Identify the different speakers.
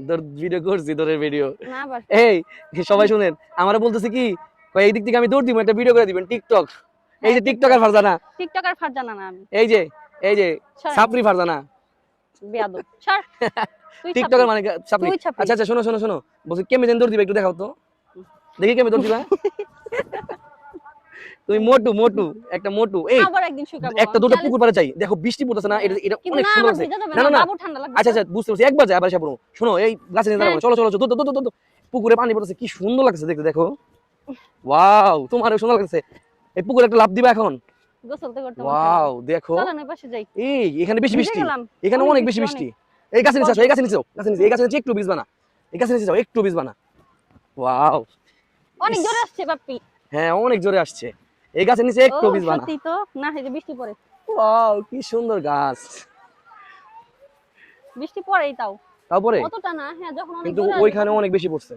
Speaker 1: তোর ভিডিও করছি, তোর ভিডিও।
Speaker 2: না আবার
Speaker 1: এই সবাই শুনেন, আমারে বলতেছে কি, কই এই দিক থেকে আমি দৌড় দিব, একটা ভিডিও করে দিবেন টিকটক। এই যে টিকটকার ফারজানা,
Speaker 2: টিকটকার ফারজানা না আমি।
Speaker 1: এই যে সাপরি ফারজানা,
Speaker 2: বেয়াদব ছাড়। তুই
Speaker 1: টিকটকার মানে সাপরি।
Speaker 2: তুই ছাপরি।
Speaker 1: আচ্ছা আচ্ছা, শোনো, বলছি কেমনে যেন দৌড় দিবা একটু দেখাও তো, দেখি কেমনে দৌড় দিবা। তুমি মোটু একটা মোটু। এই
Speaker 2: আবার একদিন শুকাবো
Speaker 1: একটা দুটো পুকুর পাড়ে চাই, দেখো বৃষ্টি পড়তেছে না, এটা এটা
Speaker 2: কিন্তু
Speaker 1: অনেক
Speaker 2: না
Speaker 1: সুন্দর
Speaker 2: আমার
Speaker 1: লাগছে।
Speaker 2: ভিজা যাবে
Speaker 1: না
Speaker 2: না,
Speaker 1: না না,
Speaker 2: বাবু ঠান্ডা লাগবে।
Speaker 1: আচ্ছা আচ্ছা বুঝতে পারছি, একবার যাই আবার এসে পড়ো। শোনো, এই গাছে নিয়ে দাঁড়াবো, চলো চলো পুকুরে পানি পড়তেছে, কি সুন্দর লাগছে দেখতে, দেখো। ওয়াও, তোমারও সুন্দর লাগছে। এই পুকুরে একটা লাফ দিবা এখন।
Speaker 2: গোসল তো করতে মন চায়।
Speaker 1: ওয়াও দেখো,
Speaker 2: চলো না পাশে যাই।
Speaker 1: এই এখানে বেশি
Speaker 2: ভিজে
Speaker 1: বৃষ্টি,
Speaker 2: গেলাম।
Speaker 1: এখানে অনেক বেশি বৃষ্টি। এই গাছের নিচে আসো, এই গাছের নিচে একটু ভিজবা না, এই গাছের নিচে যাও, একটু ভিজবা না। ওয়াও,
Speaker 2: অনেক জোরে আসছে বাপ্পি।
Speaker 1: হ্যাঁ অনেক জোরে আসছে, এই গাছের নিচে একটু
Speaker 2: ও
Speaker 1: ভিজবা না।
Speaker 2: সত্যি তো, না এই যে বৃষ্টি পড়ে।
Speaker 1: ওয়াও কি সুন্দর গাছ।
Speaker 2: বৃষ্টি পড়েই তাও।
Speaker 1: তারপরে
Speaker 2: অতটা না, হ্যাঁ যখন অনেক
Speaker 1: কিন্তু
Speaker 2: জোরে আসবে
Speaker 1: ওইখানে
Speaker 2: তখন-
Speaker 1: অনেক বেশি পড়ছে।